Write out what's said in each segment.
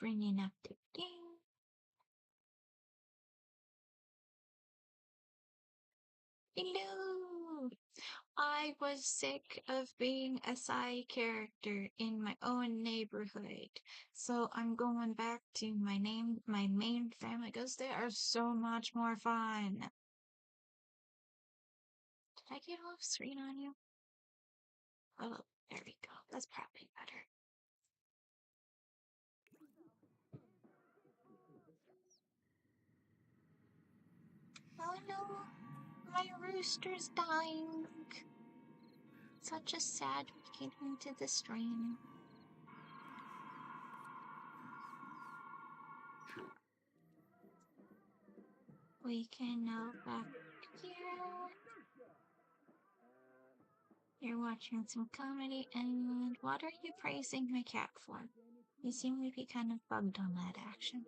bringing up the game. Hello! I was sick of being a side character in my own neighborhood, so I'm going back to my main family because they are so much more fun. Did I get off screen on you? Oh, there we go. That's probably better. Oh no, my rooster's dying. Such a sad beginning to the stream. We can now back here. You're watching some comedy, and what are you praising my cat for? You seem to be kind of bugged on that action.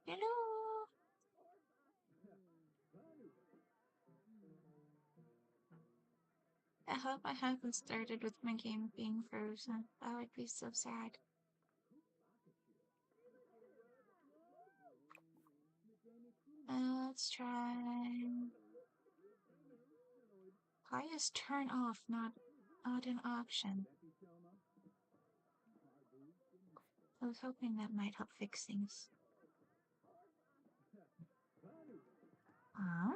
Hello! I hope I haven't started with my game being frozen. That would be so sad. Let's try... Why is turn off not an option? I was hoping that might help fix things. Huh?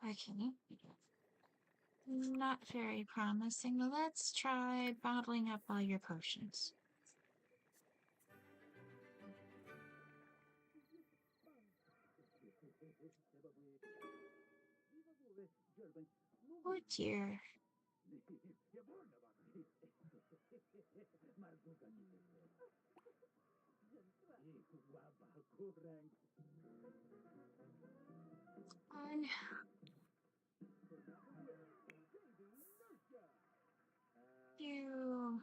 Okay. Not very promising. Let's try bottling up all your potions. Oh dear. On. You.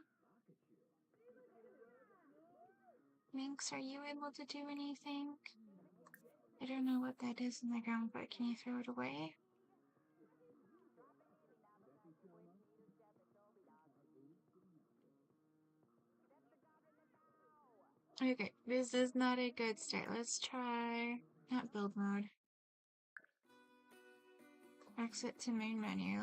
Minx, are you able to do anything? I don't know what that is in the ground, but can you throw it away? Okay, this is not a good start. Let's try not build mode. Exit to main menu.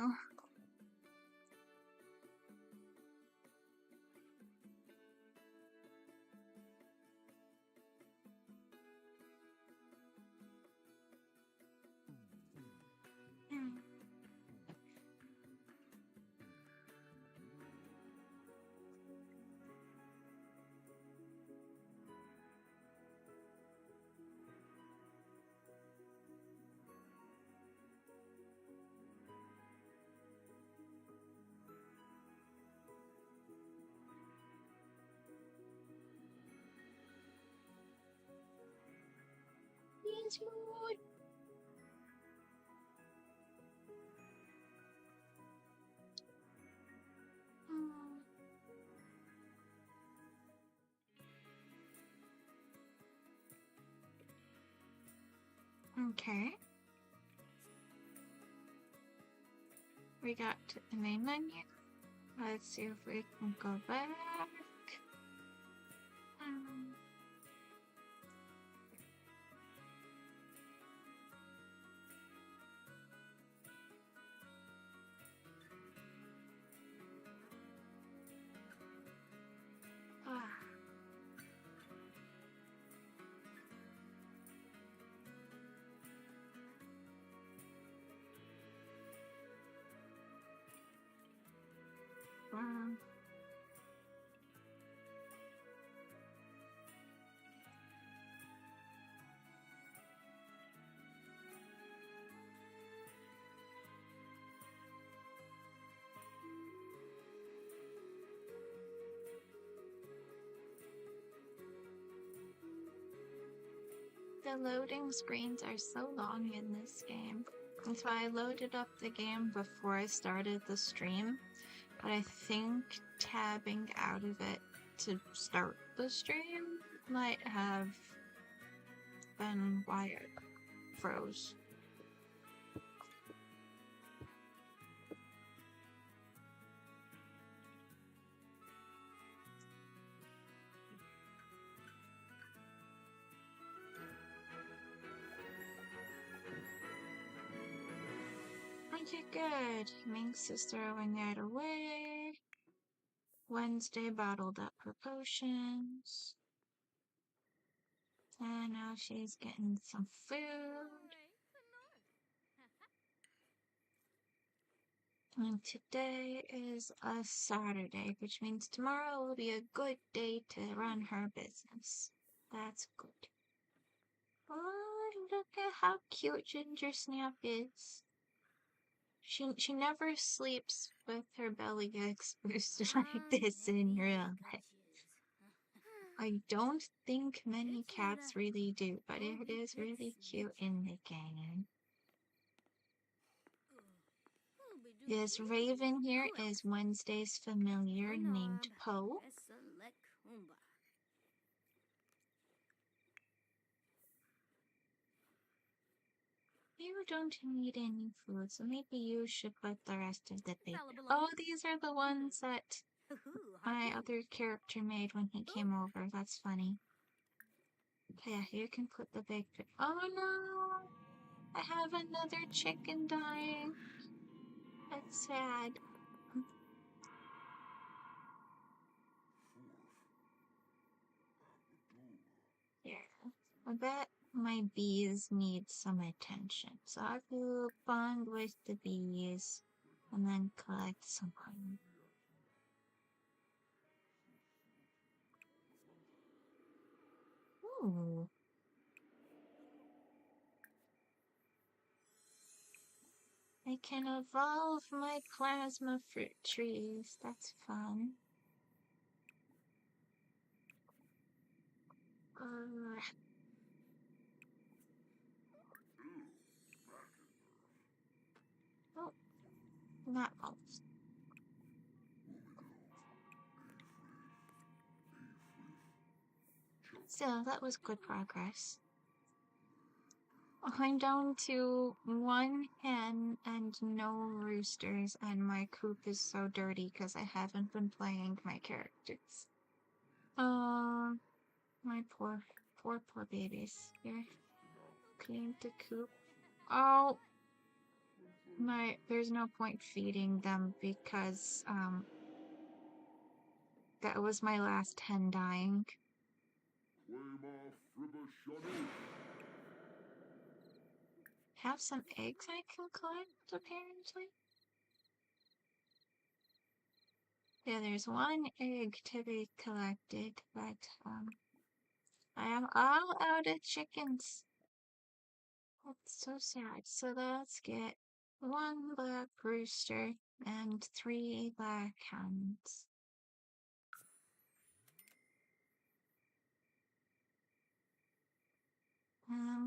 Yes, Lord. Okay. We got to the main menu. Let's see if we can go back. Ah. Wow. The loading screens are so long in this game. That's why I loaded up the game before I started the stream. But I think tabbing out of it to start the stream might have been why it froze. Okay, good. Minx is throwing it away. Wednesday bottled up her potions. And now she's getting some food. And today is a Saturday, which means tomorrow will be a good day to run her business. That's good. Oh, look at how cute Ginger Snap is. She never sleeps with her belly exposed like this in real life. I don't think many cats really do, but it is really cute in the game. This Raven here is Wednesday's familiar named Poe. You don't need any food, so maybe you should put the rest of the bait. Oh, these are the ones that my other character made when he came over. That's funny. Okay, yeah, you can put the big. Oh no! I have another chicken dying. That's sad. Yeah, I bet my bees need some attention. So I will bond with the bees and then collect some honey. Ooh. I can evolve my plasma fruit trees. That's fun. Oh, not almost. Still, that was good progress. I'm down to one hen and no roosters, and my coop is so dirty because I haven't been playing my characters. My poor babies. Here, clean the coop. Oh, there's no point feeding them because, that was my last hen dying. Have some eggs I can collect, apparently. Yeah, there's one egg to be collected, but, I am all out of chickens. That's so sad. So let's get one black rooster and 3 black hens.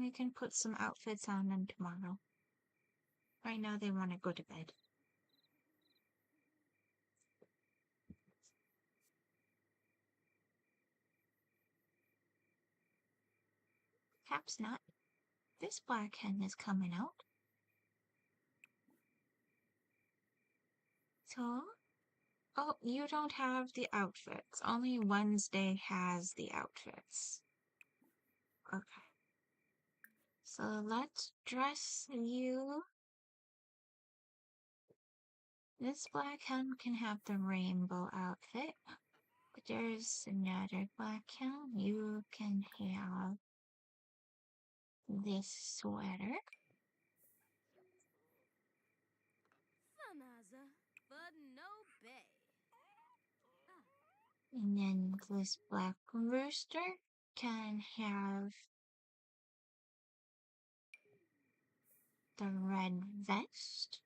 We can put some outfits on them tomorrow. Right now they want to go to bed. Perhaps not. This black hen is coming out. So, oh, you don't have the outfits. Only Wednesday has the outfits. Okay. So let's dress you. This black hen can have the rainbow outfit. But there's another black hen. You can have this sweater. And then this black rooster can have the red vest.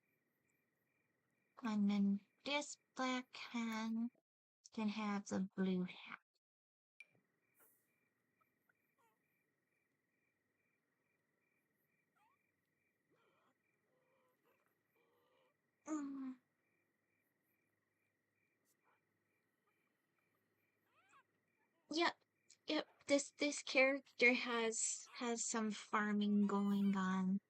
And then this black hen can have the blue hat. Yep, yep. This character has some farming going on.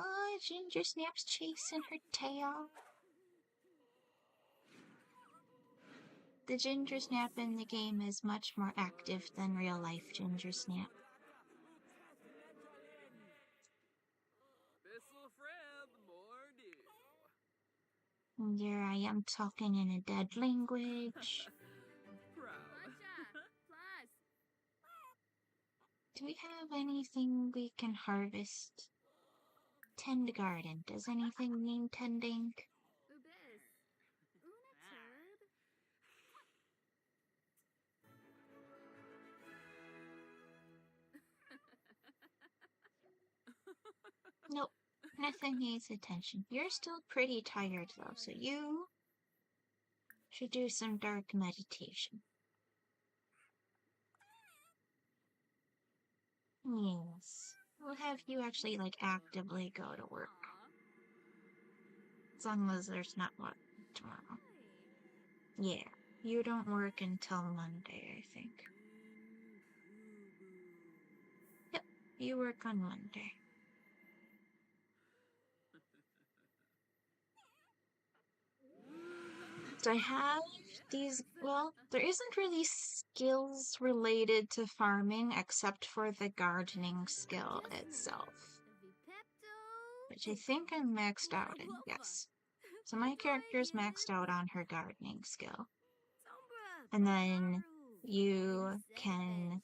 Oh, Ginger Snap's chasing her tail. The Ginger Snap in the game is much more active than real life Ginger Snap. And here I am talking in a dead language. Do we have anything we can harvest? Tend garden. Does anything need tending? Nope. Nothing needs attention. You're still pretty tired though, so you should do some dark meditation. Yes. We'll have you actually, like, actively go to work. As long as there's not work tomorrow. Yeah. You don't work until Monday, I think. Yep. You work on Monday. So I have these, well, there isn't really skills related to farming except for the gardening skill itself, which I think I'm maxed out in, yes. So my character's maxed out on her gardening skill. And then you can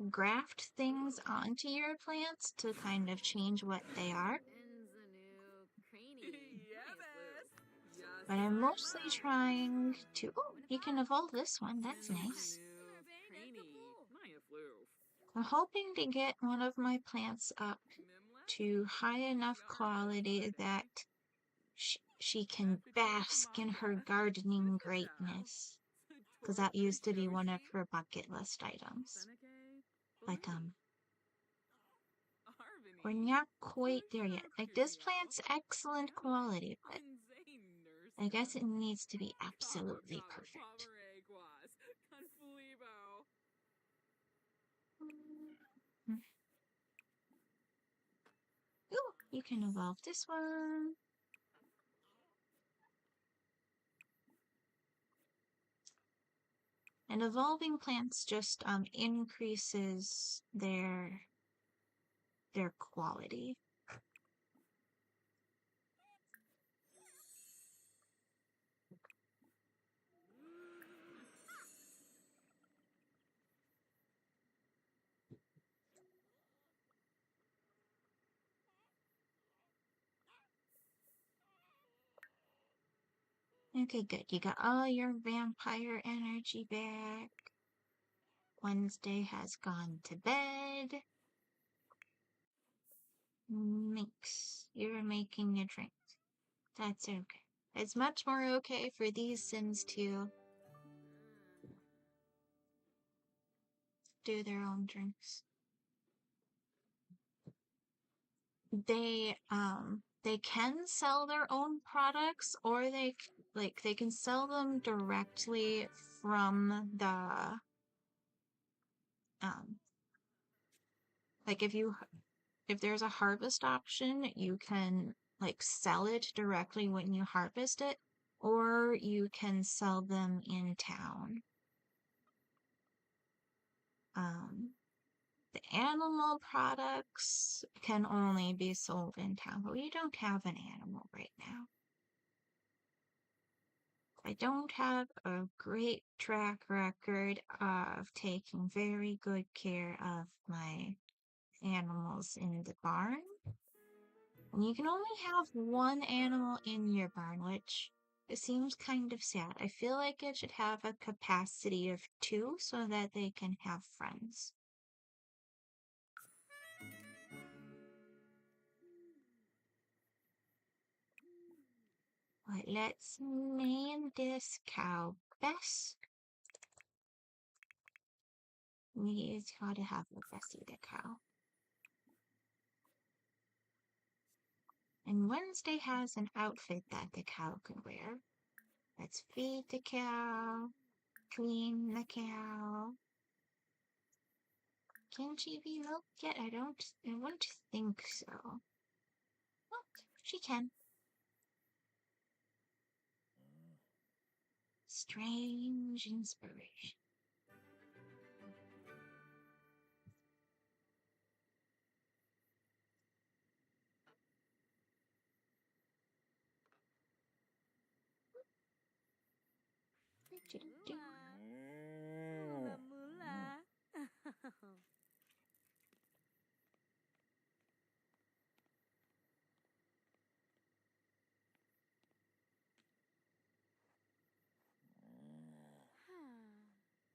graft things onto your plants to kind of change what they are. But I'm mostly trying to... Oh, you can evolve this one. That's nice. I'm hoping to get one of my plants up to high enough quality that she can bask in her gardening greatness. Because that used to be one of her bucket list items. But, we're not quite there yet. Like, this plant's excellent quality, but I guess it needs to be absolutely perfect. Ooh, you can evolve this one. And evolving plants just increases their quality. Okay, good. You got all your vampire energy back. Wednesday has gone to bed. Minx, you're making a drink. That's okay. It's much more okay for these Sims to do their own drinks. They can sell their own products, or they can sell them directly from the like if there's a harvest option, you can like sell it directly when you harvest it, or you can sell them in town. The animal products can only be sold in town, but we don't have an animal right now. I don't have a great track record of taking very good care of my animals in the barn. And you can only have one animal in your barn, which it seems kind of sad. I feel like it should have a capacity of 2 so that they can have friends. But let's name this cow Bess. It's got to have a Bessie the cow. And Wednesday has an outfit that the cow can wear. Let's feed the cow, clean the cow. Can she be milked yet? I wouldn't think so. Well, she can. Strange inspiration.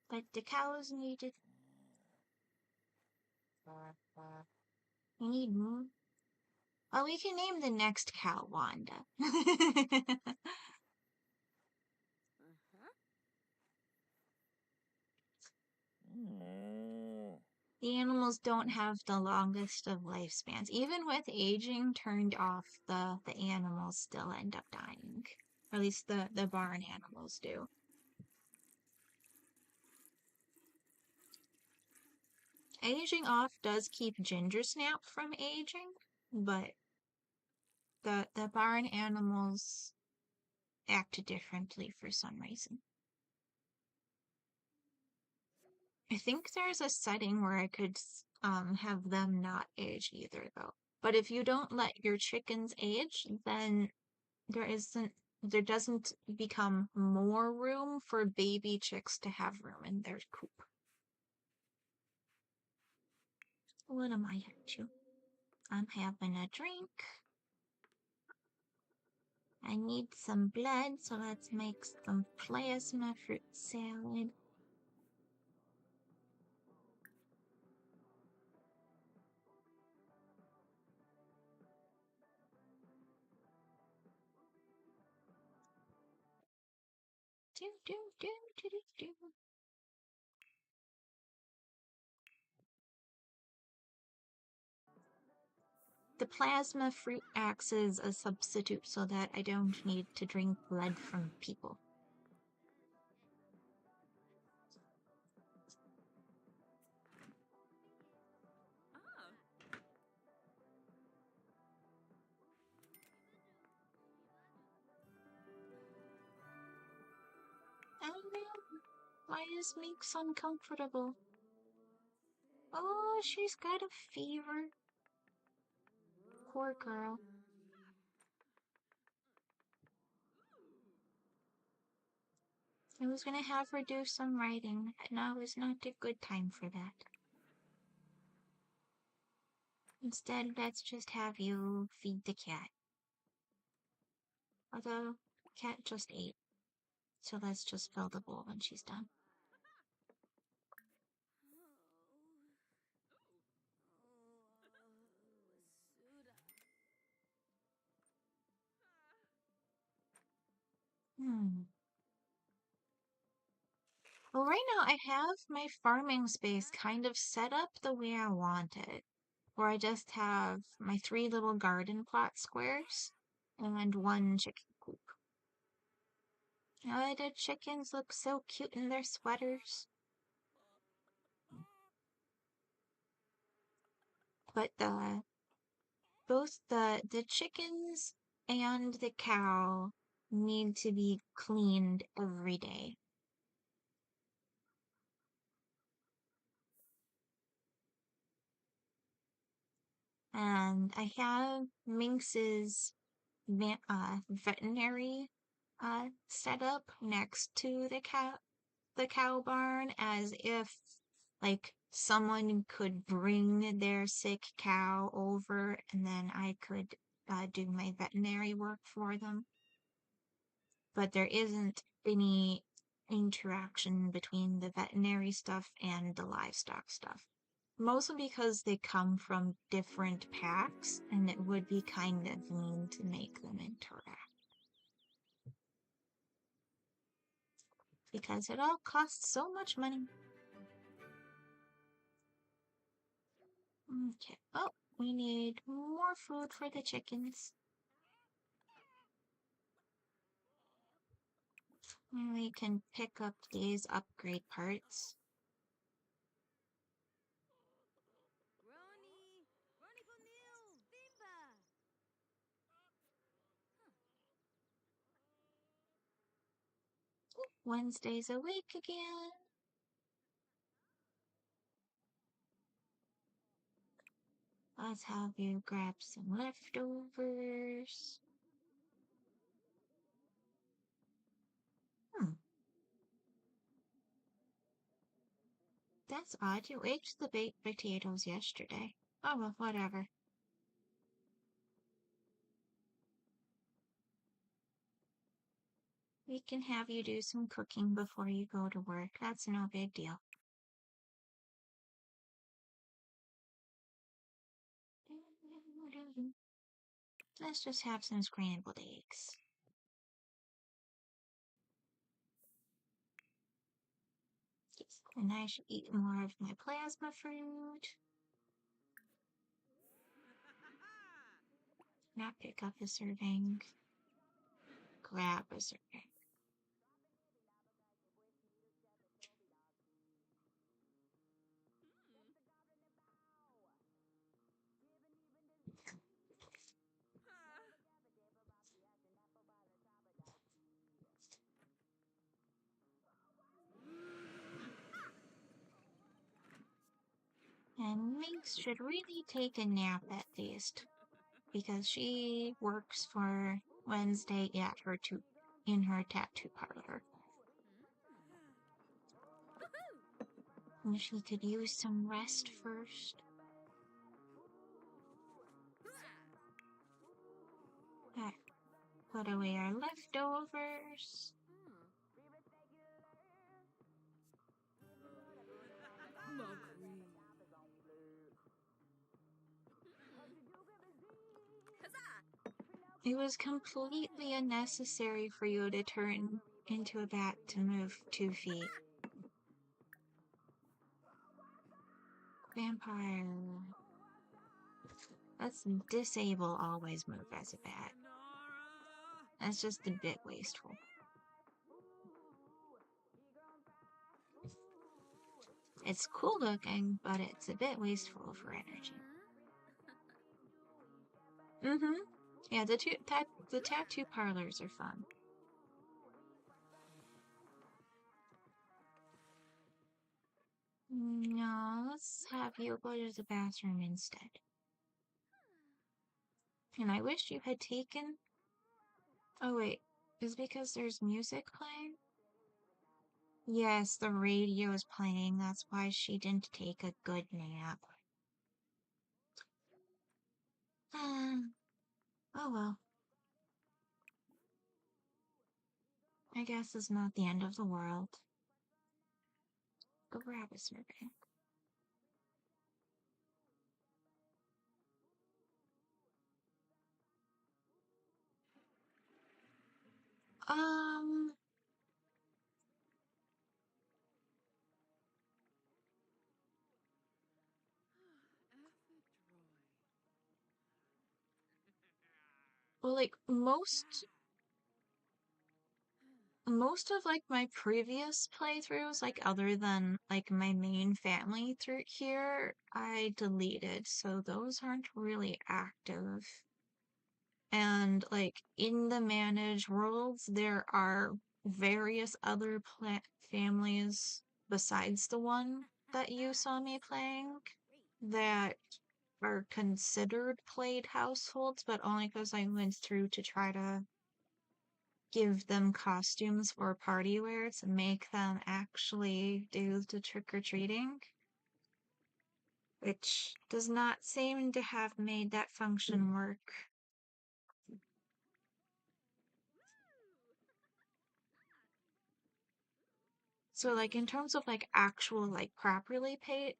But the cows needed. We need more. Well, we can name the next cow Wanda. The animals don't have the longest of lifespans. Even with aging turned off, the animals still end up dying. Or at least the barn animals do. Aging off does keep Ginger Snap from aging, but the barn animals act differently for some reason. I think there's a setting where I could have them not age either though. But if you don't let your chickens age, then there doesn't become more room for baby chicks to have room in their coop. What am I up to? I'm having a drink. I need some blood, so let's make some plasma fruit salad. Do, do, do, do, do, do. The plasma fruit acts as a substitute so that I don't need to drink blood from people. Oh no, why is Meeks uncomfortable? Oh, she's got a fever. Poor girl. I was gonna have her do some writing, and now is not a good time for that. Instead, let's just have you feed the cat. Although, cat just ate, so let's just fill the bowl when she's done. Well, right now I have my farming space kind of set up the way I want it, where I just have my 3 little garden plot squares and 1 chicken coop. Oh, the chickens look so cute in their sweaters. But both the chickens and the cow need to be cleaned every day. And I have Minx's veterinary setup next to the cow barn, as if like someone could bring their sick cow over and then I could do my veterinary work for them. But there isn't any interaction between the veterinary stuff and the livestock stuff. Mostly because they come from different packs, and it would be kind of mean to make them interact. Because it all costs so much money. Okay. Oh, we need more food for the chickens. And we can pick up these upgrade parts. Wednesday's awake again. Let's have you grab some leftovers. That's odd. You ate the baked potatoes yesterday. Oh, well, whatever. We can have you do some cooking before you go to work. That's no big deal. Let's just have some scrambled eggs. Yes, and I should eat more of my plasma fruit. Not pick up a serving. Grab a serving. And Minx should really take a nap at least, because she works for Wednesday at in her tattoo parlor. And she could use some rest first. Alright, put away our leftovers. It was completely unnecessary for you to turn into a bat to move 2 feet. Vampire. Let's disable always move as a bat. That's just a bit wasteful. It's cool looking, but it's a bit wasteful for energy. Yeah, the tattoo parlors are fun. No, let's have you go to the bathroom instead. And I wish you had taken... Oh wait, is it because there's music playing? Yes, the radio is playing, that's why she didn't take a good nap. Oh well. I guess it's not the end of the world. Go grab a survey. Well, like, most of, like, my previous playthroughs, like, other than, like, my main family through here, I deleted, so those aren't really active. And, like, in the managed worlds, there are various other families besides the one that you saw me playing that are considered played households, but only because I went through to try to give them costumes for party wear to make them actually do the trick-or-treating, which does not seem to have made that function work. So, like, in terms of, like, actual, like, properly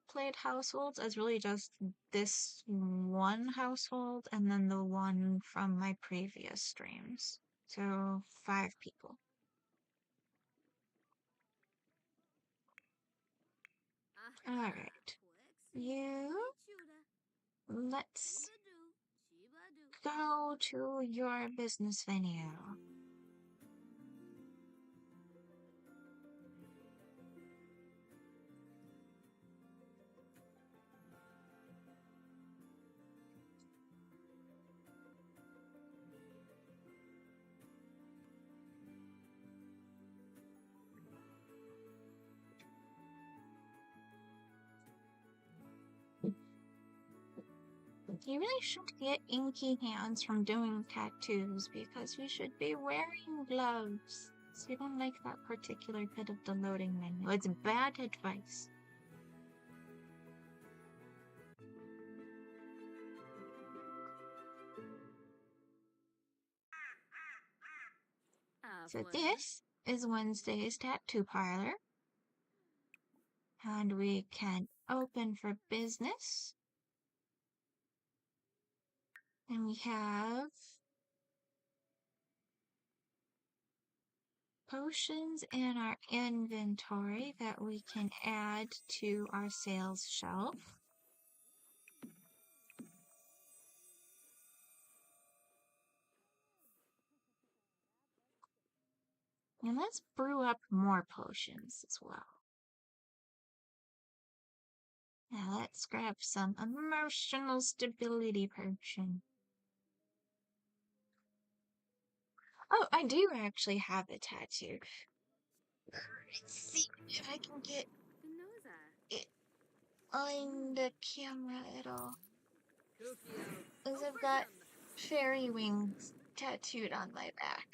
played households, it's really just this one household and then the one from my previous streams. So, 5 people. Alright. Let's go to your business venue. You really shouldn't get inky hands from doing tattoos because you should be wearing gloves. So you don't like that particular bit of the loading menu. It's bad advice. So this is Wednesday's tattoo parlor. And we can open for business. And we have potions in our inventory that we can add to our sales shelf. And let's brew up more potions as well. Now let's grab some emotional stability potion. Oh, I do actually have a tattoo. Let's see if I can get it on the camera at all. Because I've got fairy wings tattooed on my back.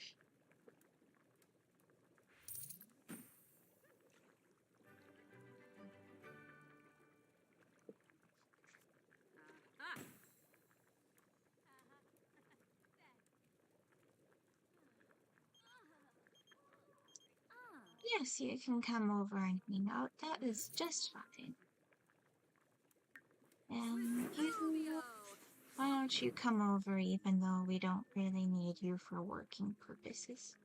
Yes, you can come over and hang out. That is just fine. And you, why don't you come over even though we don't really need you for working purposes?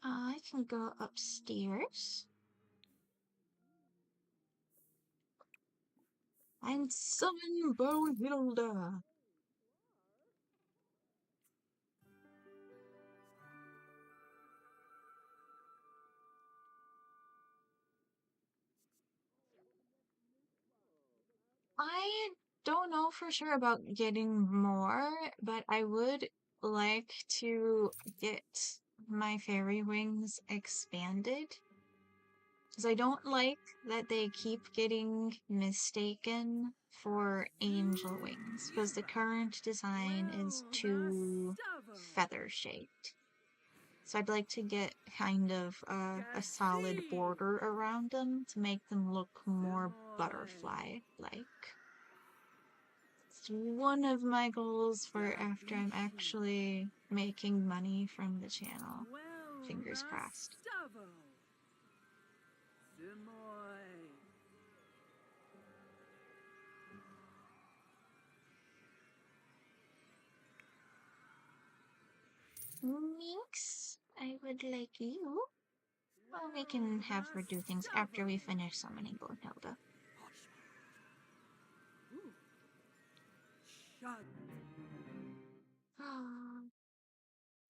I can go upstairs. And summon Bohilda. I don't know for sure about getting more, but I would like to get my fairy wings expanded. Because I don't like that they keep getting mistaken for angel wings. Because the current design is too feather-shaped. So I'd like to get kind of a solid border around them to make them look more butterfly-like. It's one of my goals for after I'm actually making money from the channel. Fingers crossed. Minx, I would like you. Well, we can have her do things after we finish summoning Brunhilde.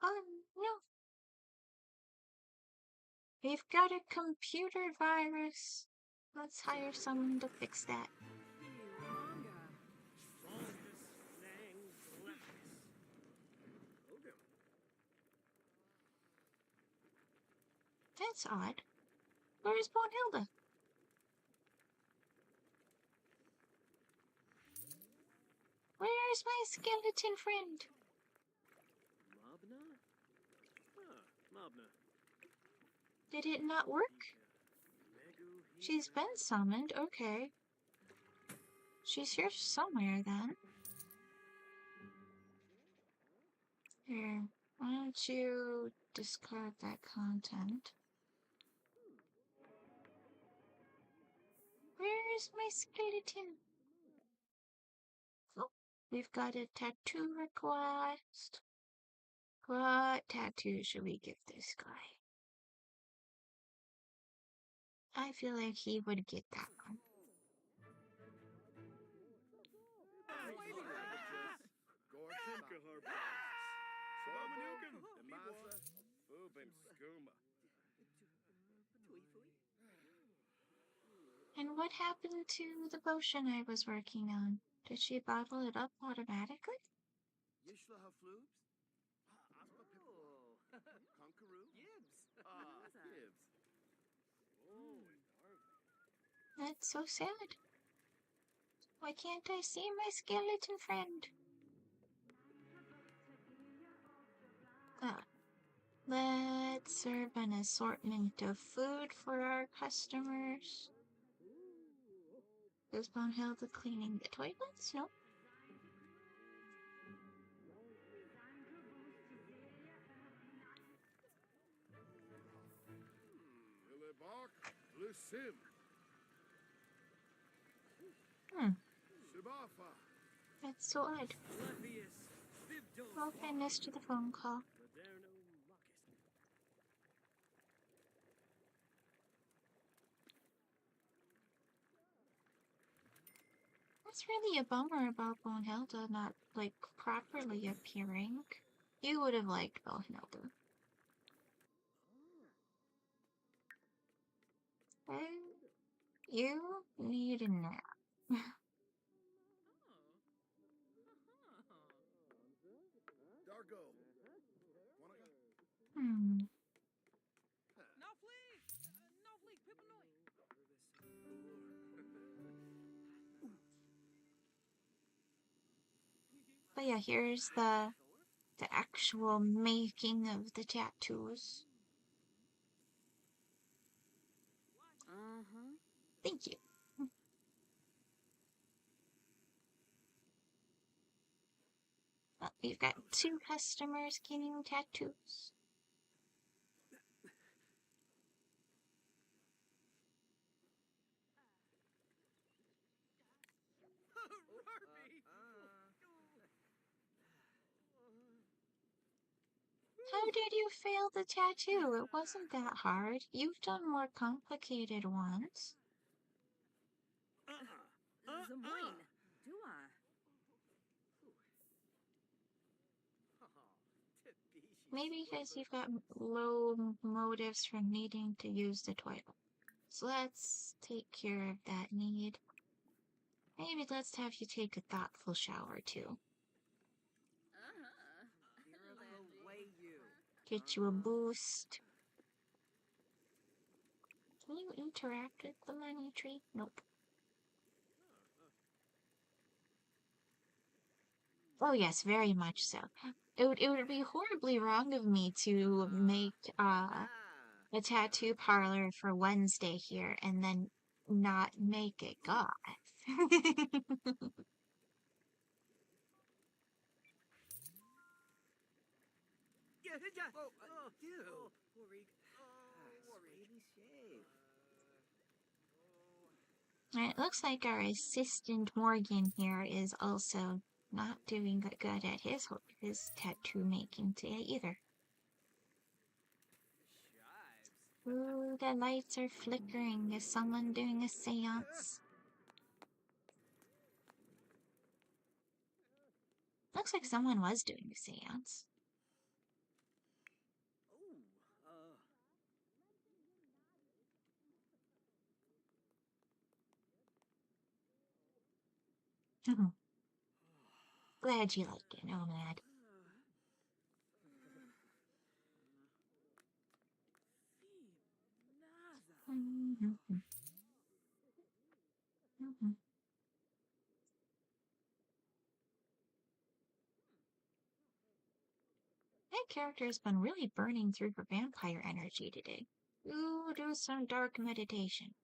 Oh no. We've got a computer virus. Let's hire someone to fix that. That's odd. Where is Brunhilde? Where is my skeleton friend? Did it not work? She's been summoned, okay. She's here somewhere then. Here, why don't you discard that content? Where is my skeleton? Oh, we've got a tattoo request. What tattoo should we give this guy? I feel like he would get that one. And what happened to the potion I was working on? Did she bottle it up automatically? That's so sad. Why can't I see my skeleton friend? Ah, let's serve an assortment of food for our customers. Is Bonehilda cleaning the toilets? No. That's so odd. Hope I missed the phone call. That's really a bummer about Bonehilda not, like, properly appearing. You would have liked Bonehilda. You need a nap. Hmm. But yeah, here's the actual making of the tattoos. Thank you. Well, we've got 2 customers getting tattoos. How did you fail the tattoo? It wasn't that hard. You've done more complicated ones. Maybe because you've got low motives for needing to use the toilet. So let's take care of that need. Maybe let's have you take a thoughtful shower too. Get you a boost. Can you interact with the money tree? Nope. Oh yes, very much so. It would be horribly wrong of me to make a tattoo parlor for Wednesday here and then not make it goth. And it looks like our assistant Morgan here is also not doing good at his tattoo making today either. Ooh, the lights are flickering. Is someone doing a seance? Looks like someone was doing a seance. Glad you like it, Nomad. That character's been really burning through her vampire energy today. Ooh, do some dark meditation.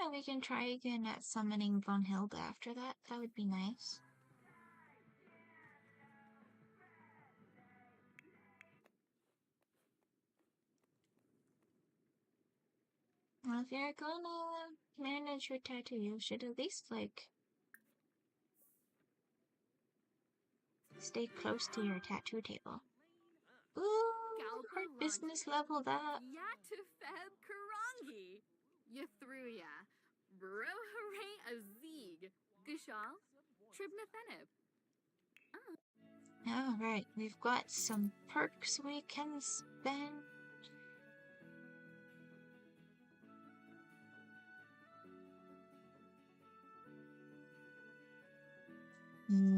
Yeah, we can try again at summoning Von Hilda after that. That would be nice. Well, if you're gonna manage your tattoo, you should at least, like, stay close to your tattoo table. Ooh, her business leveled up. Yatufeb Karangi. Yathruya. Brohare Azig. Gishal. Tribnathenib. Alright, we've got some perks we can spend.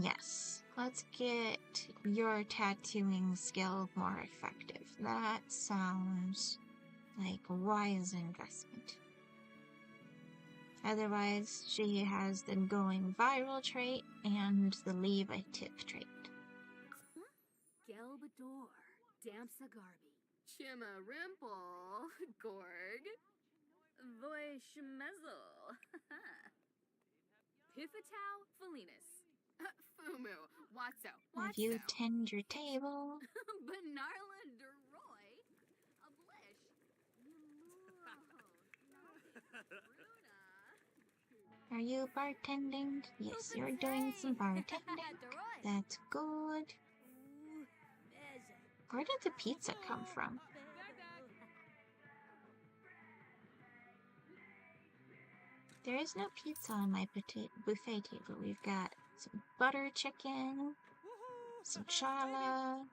Yes, let's get your tattooing skill more effective. That sounds like a wise investment. Otherwise, she has the going viral trait and the leave a tip trait. Gelbador. Damsa Garby. Chima Rimple. Gorg. Voy Schmezel. Pifatow Felinus. Fumu. Watso. Have you tend your table? Benarla Deroy. Ablish. Are you bartending? Yes, you're doing some bartending. That's good. Where did the pizza come from? There is no pizza on my buffet table. We've got some butter chicken, some challah,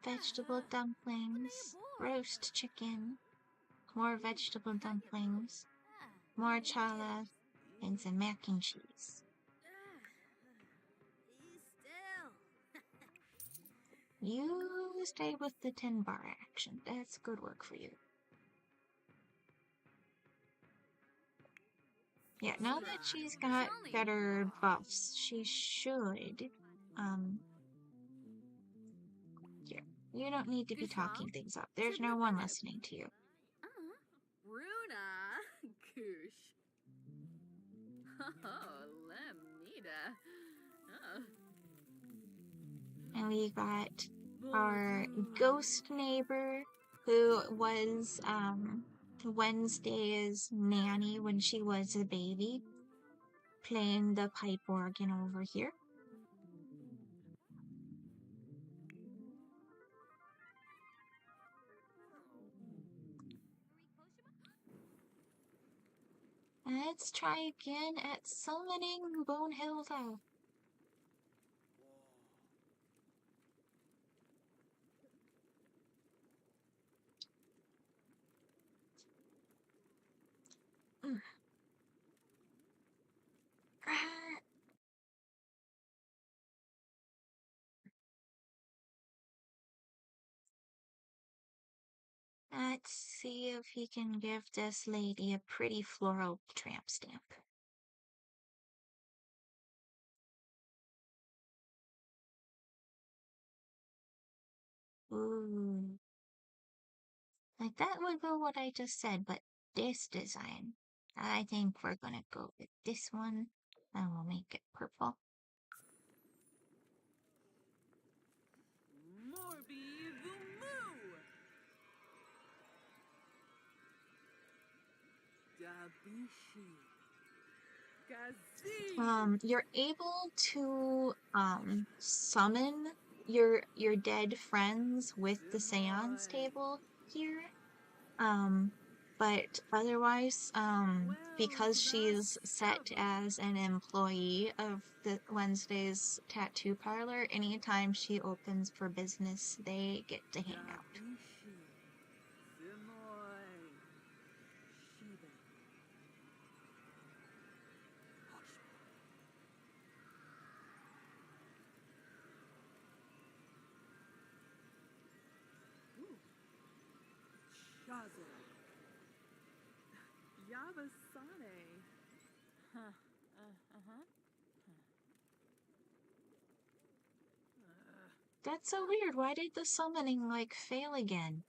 vegetable dumplings, roast chicken, more vegetable dumplings, more challah, and some mac and cheese. You stay with the 10 bar action. That's good work for you. Yeah, now that she's got better buffs, she should, here. You don't need to be talking things up. There's no one listening to you. Runa. Goosh. Oh, Lemnita. Oh. And we got our ghost neighbor, who was, Wednesday's nanny when she was a baby, playing the pipe organ over here. Let's try again at summoning Bonehilda. Let's see if he can give this lady a pretty floral tramp stamp. Ooh. Like, that would go what I just said, but this design, I think we're gonna go with this one, and we'll make it purple. Morbi Vumu. Dabishi. Gazi. You're able to, summon your dead friends with the seance table here. But otherwise, because she's set as an employee of the Wednesday's tattoo parlor, anytime she opens for business, they get to hang out. Yabasane. Huh. That's so weird. Why did the summoning, like, fail again?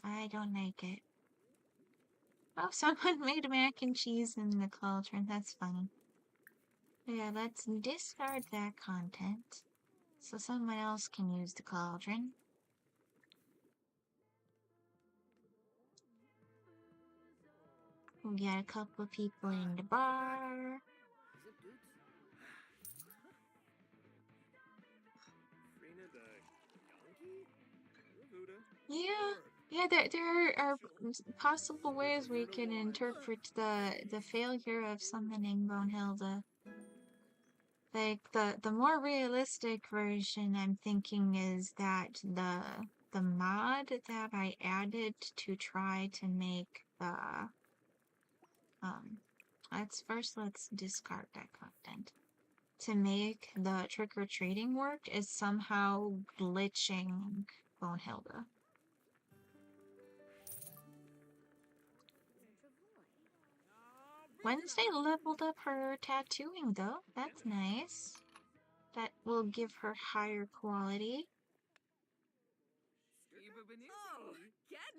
I don't like it. Oh, someone made mac and cheese in the cauldron. That's funny. Yeah, let's discard that content so someone else can use the cauldron. We got a couple of people in the bar. Yeah, there are possible ways we can interpret the failure of summoning Bonehilda. Like, the more realistic version I'm thinking is that the mod that I added to try to make the let's discard that content. To make the trick-or-treating work is somehow glitching Bonehilda. Wednesday leveled up her tattooing though. That's nice. That will give her higher quality. Oh,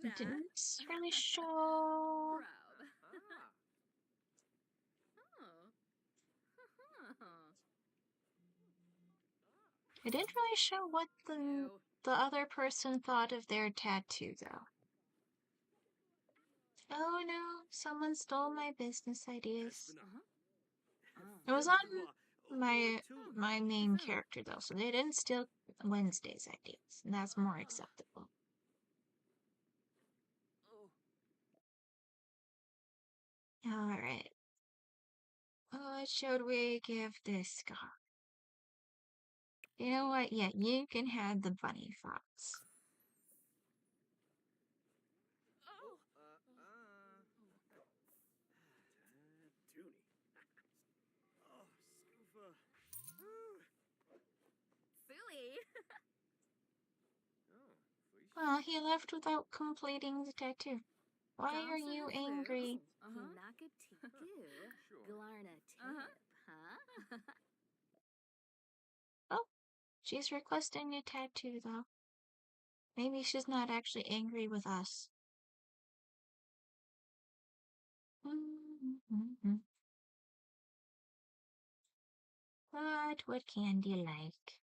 It Gedna. didn't really show. Proud. Oh. It didn't really show what the other person thought of their tattoo though. Oh no, someone stole my business ideas. It was on my main character though, so they didn't steal Wednesday's ideas, and that's more acceptable. Alright. What should we give this guy? You know what? Yeah, you can have the bunny fox. Silly. Well, he left without completing the tattoo. Why are you angry? Oh, she's requesting a tattoo though. Maybe she's not actually angry with us. What would Candy like?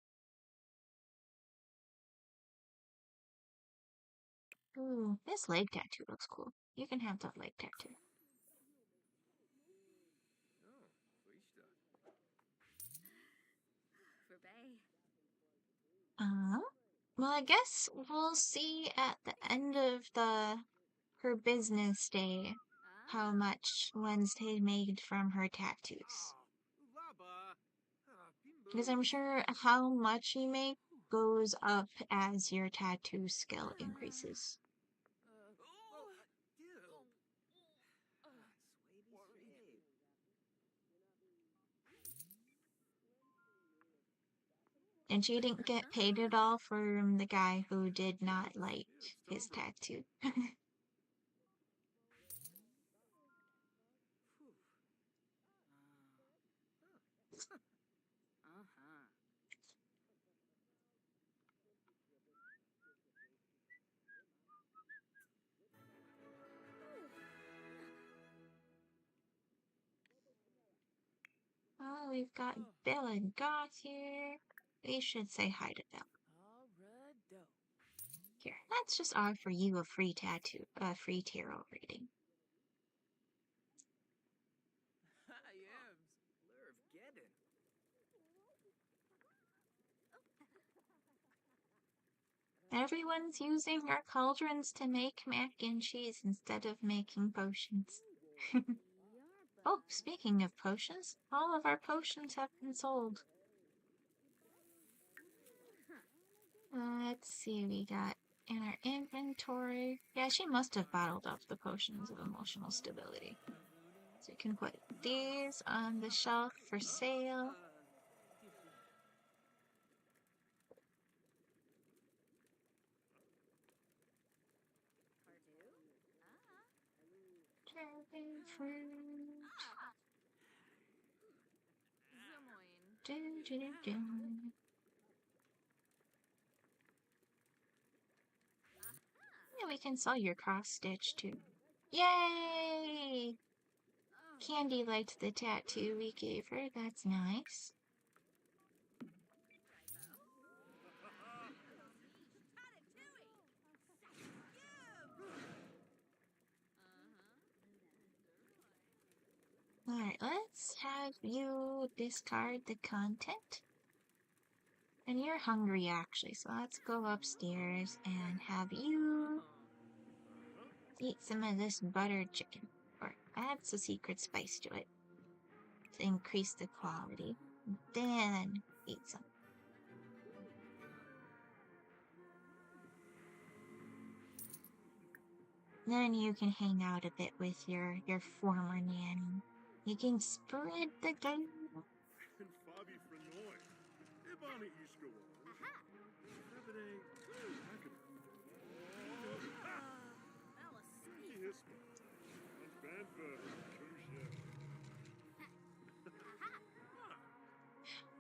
Ooh, this leg tattoo looks cool. You can have that leg tattoo. Well, I guess we'll see at the end of her business day how much Wednesday made from her tattoos. Because I'm sure how much you make goes up as your tattoo skill increases. And she didn't get paid at all from the guy who did not like his tattoo. Oh, we've got Bill and Goth here. We should say hi to them. Here, let's just offer you a free tattoo, a free tarot reading. Everyone's using our cauldrons to make mac and cheese instead of making potions. Oh, speaking of potions, all of our potions have been sold. Let's see, we got in our inventory. Yeah, she must have bottled up the potions of emotional stability. So you can put these on the shelf for sale. Dragon fruit. Yeah, we can sell your cross stitch too. Yay! Candy liked the tattoo we gave her. That's nice. Alright, let's have you discard the content. And you're hungry actually, so let's go upstairs and have you eat some of this buttered chicken. Or add some secret spice to it to increase the quality. Then eat some. Then you can hang out a bit with your former nanny. You can spread the game.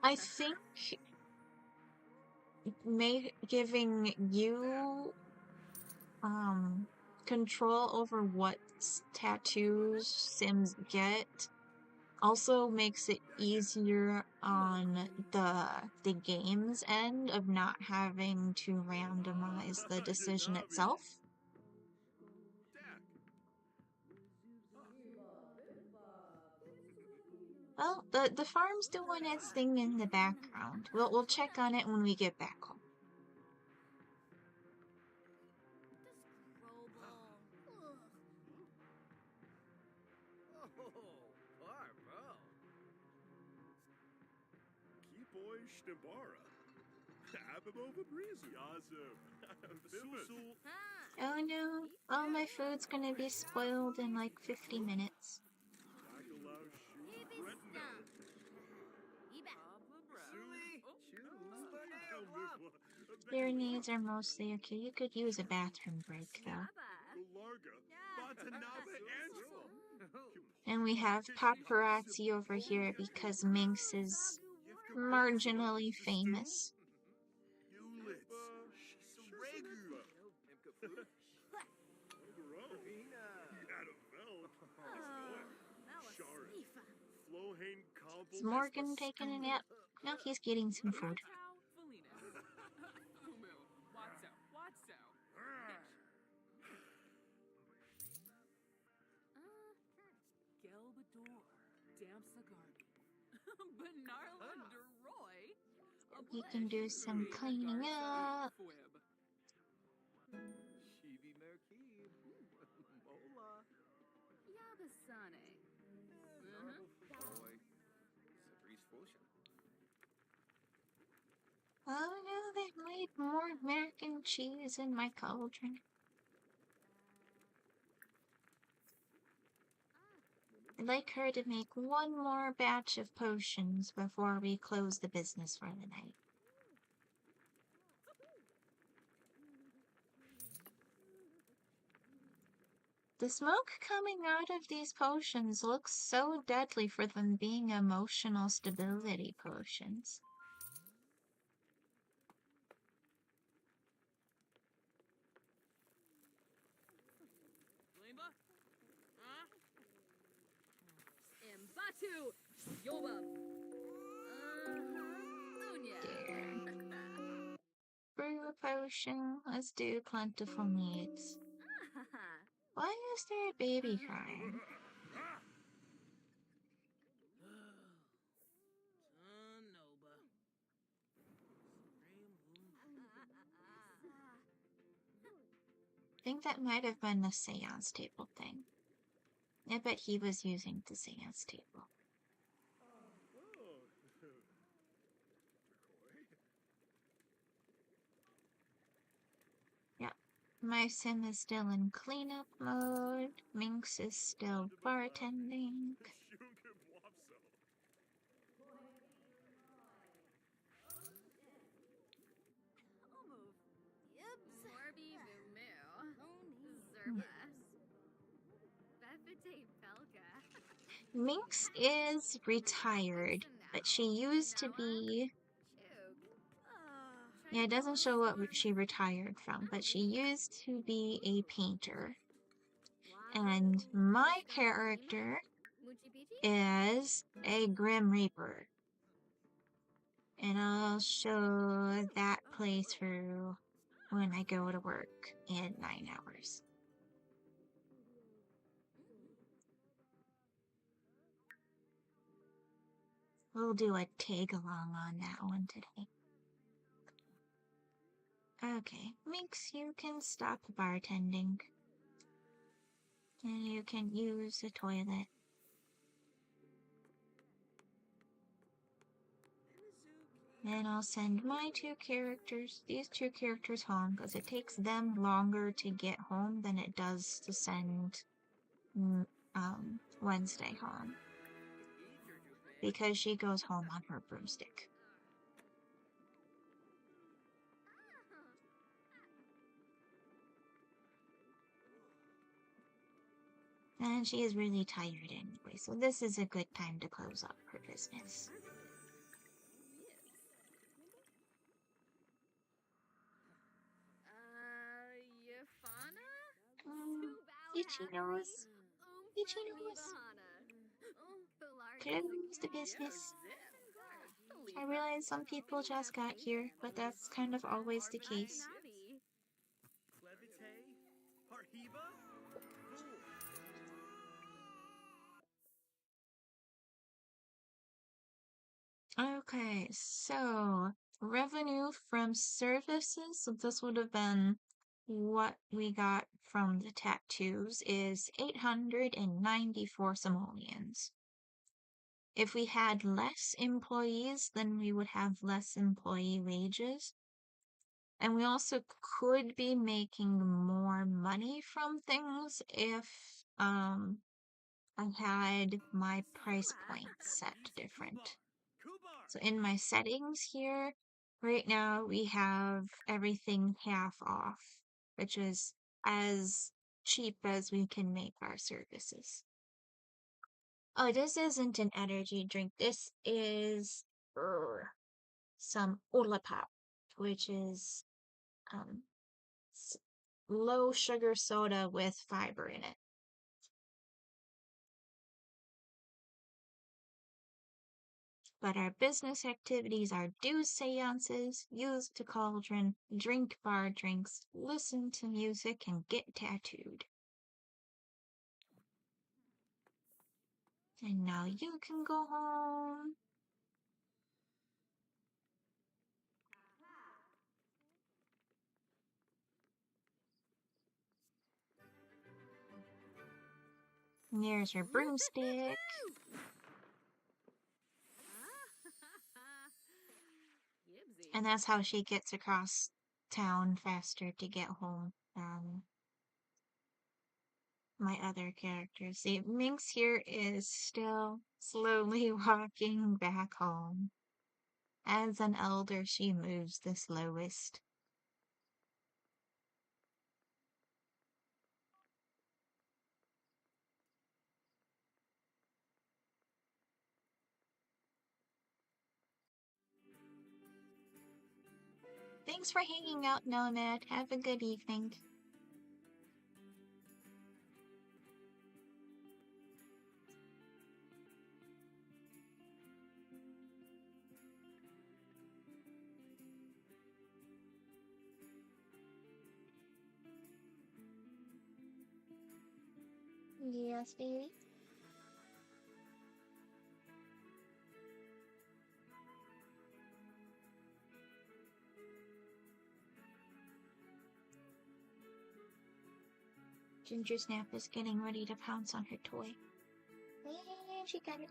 I think giving you control over what tattoos Sims get also makes it easier on the game's end of not having to randomize the decision itself. Well, the farm's doing its thing in the background. We'll check on it when we get back home. Oh no, all my food's gonna be spoiled in like 50 minutes. Your needs are mostly okay. You could use a bathroom break, though. And we have paparazzi over here because Minx is marginally famous. Is Morgan taking a nap? No, he's getting some food. He can do some cleaning up. Oh no, they've made more American cheese in my cauldron. I'd like her to make one more batch of potions before we close the business for the night. The smoke coming out of these potions looks so deadly for them being emotional stability potions. Brew a potion. Let's do plentiful needs. Why is there a baby crying? I think that might have been the seance table thing. I bet he was using the seance table. Yep. My sim is still in cleanup mode. Minx is still bartending. Minx is retired, but she used to be... Yeah, it doesn't show what she retired from, but she used to be a painter. And my character is a Grim Reaper. And I'll show that playthrough when I go to work in 9 hours. We'll do a tag along on that one today. Okay, Minx, you can stop bartending. And you can use the toilet. And I'll send my these two characters home, because it takes them longer to get home than it does to send Wednesday home. Because she goes home on her broomstick. And she is really tired anyway, so this is a good time to close up her business. itchy nose. Itchy nose. Close the business. I realize some people just got here, but that's kind of always the case. Okay, so revenue from services, so this would have been what we got from the tattoos, is 894 simoleons. If we had less employees, then we would have less employee wages. And we also could be making more money from things if I had my price point set different. So in my settings here, right now we have everything half off, which is as cheap as we can make our services. Oh, this isn't an energy drink. This is some Olapop, which is low sugar soda with fiber in it. But our business activities are do seances, use the cauldron, drink bar drinks, listen to music, and get tattooed. And now you can go home. And there's her broomstick. And that's how she gets across town faster to get home than my other characters. See, Minx here is still slowly walking back home. As an elder, she moves the slowest. Thanks for hanging out, Nomad. Have a good evening. Yes, baby. Ginger Snap is getting ready to pounce on her toy. And she got it.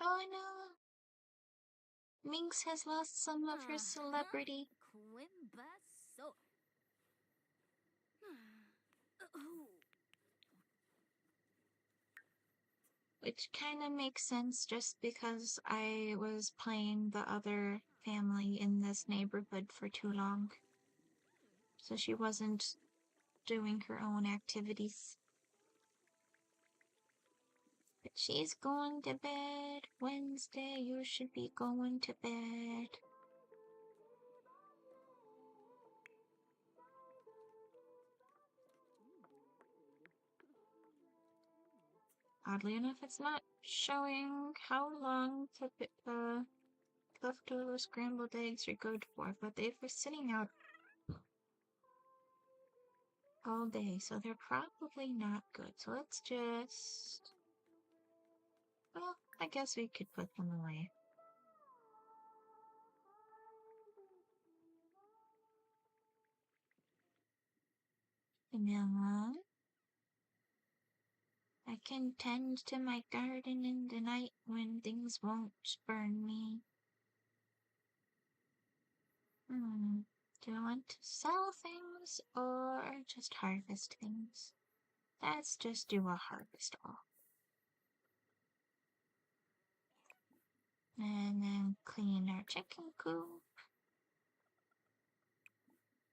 Oh no! Minx has lost some of her celebrity. Which kinda makes sense just because I was playing the other family in this neighborhood for too long. So she wasn't doing her own activities. But she's going to bed. Wednesday, you should be going to bed. Oddly enough, it's not showing how long the leftover scrambled eggs are good for, but they were sitting out all day, so they're probably not good. So let's just... Well, I guess we could put them away. Vanilla. I can tend to my garden in the night when things won't burn me. Do I want to sell things or just harvest things? Let's just do a harvest all. chicken coop.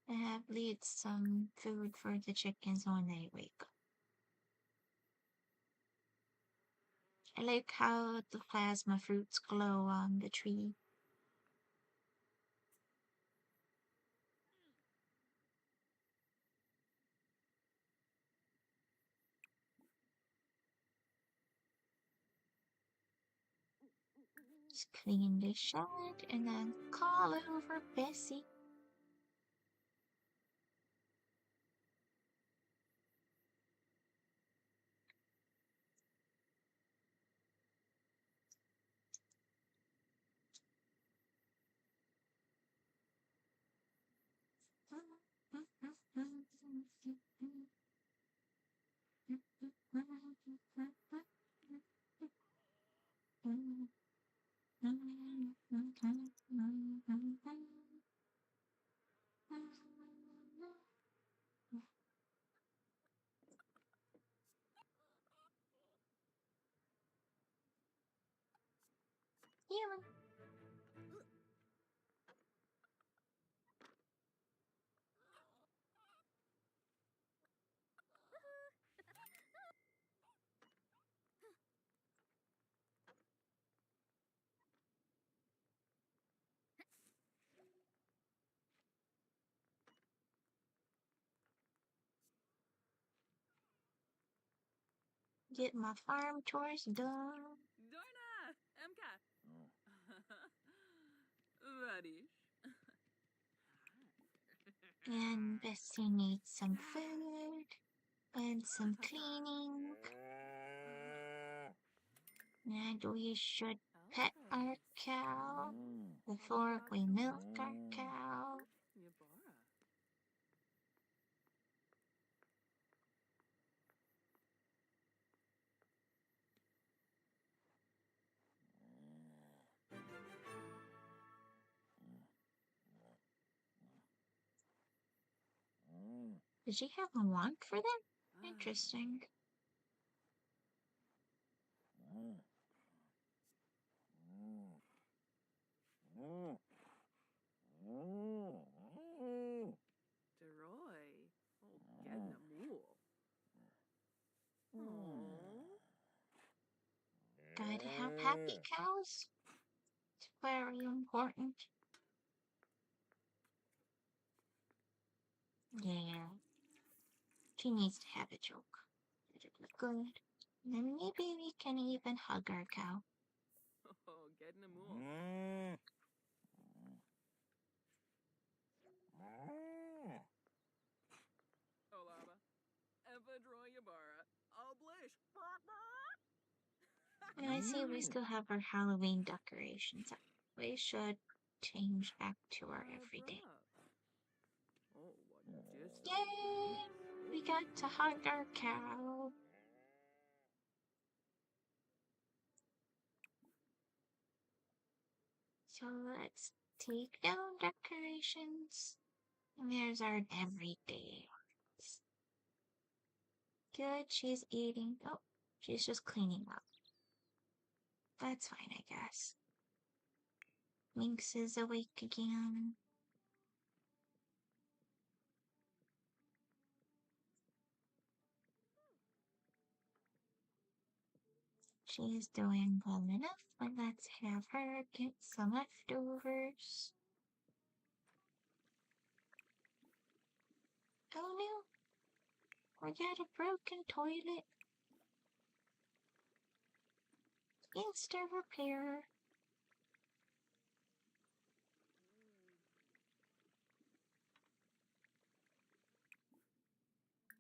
I have laid some food for the chickens when they wake up. I like how the plasma fruits glow on the tree. Just clean the shed and then call over Bessie. Human. Get my farm chores done. Dorna! Emka! Vadish. And Bessie needs some food and some cleaning. And we should pet our cow before we milk our cow. Yabara. Did she have a wand for them? Interesting. Deroy. Oh, getting a mule. Oh. Gotta have happy cows. It's very important. Yeah. She needs to have a joke. It'll look good. And then maybe we can even hug our cow. Oh, getting a mule. Olaba. Eva draw Yabara. Oblish. And I see we still have our Halloween decorations up. We should change back to our everyday. Oh, what just? Yay! We got to hug our cow. So let's take down decorations. And there's our everyday ones. Good, she's eating. Oh, she's just cleaning up. That's fine, I guess. Minx is awake again. She is doing well enough, but let's have her get some leftovers. Oh no! We got a broken toilet. Insta repair.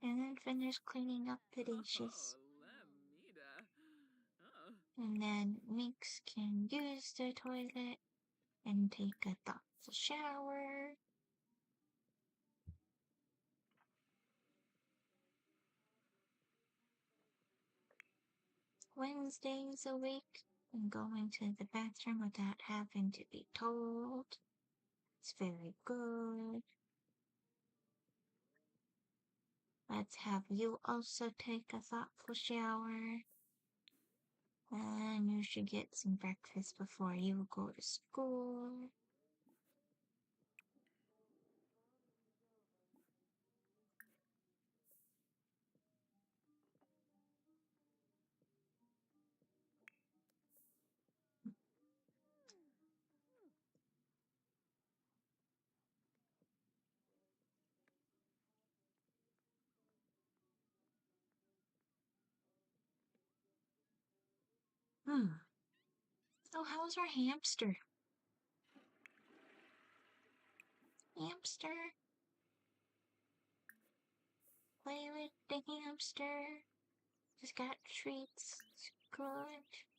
And then finish cleaning up the dishes. Oh, Lemida. Oh. And then Minx can use the toilet and take a thoughtful shower. Wednesday's awake and going to the bathroom without having to be told. It's very good. Let's have you also take a thoughtful shower. And you should get some breakfast before you go to school. So how's our hamster? Hamster? Play with the hamster. He's got treats. It's good.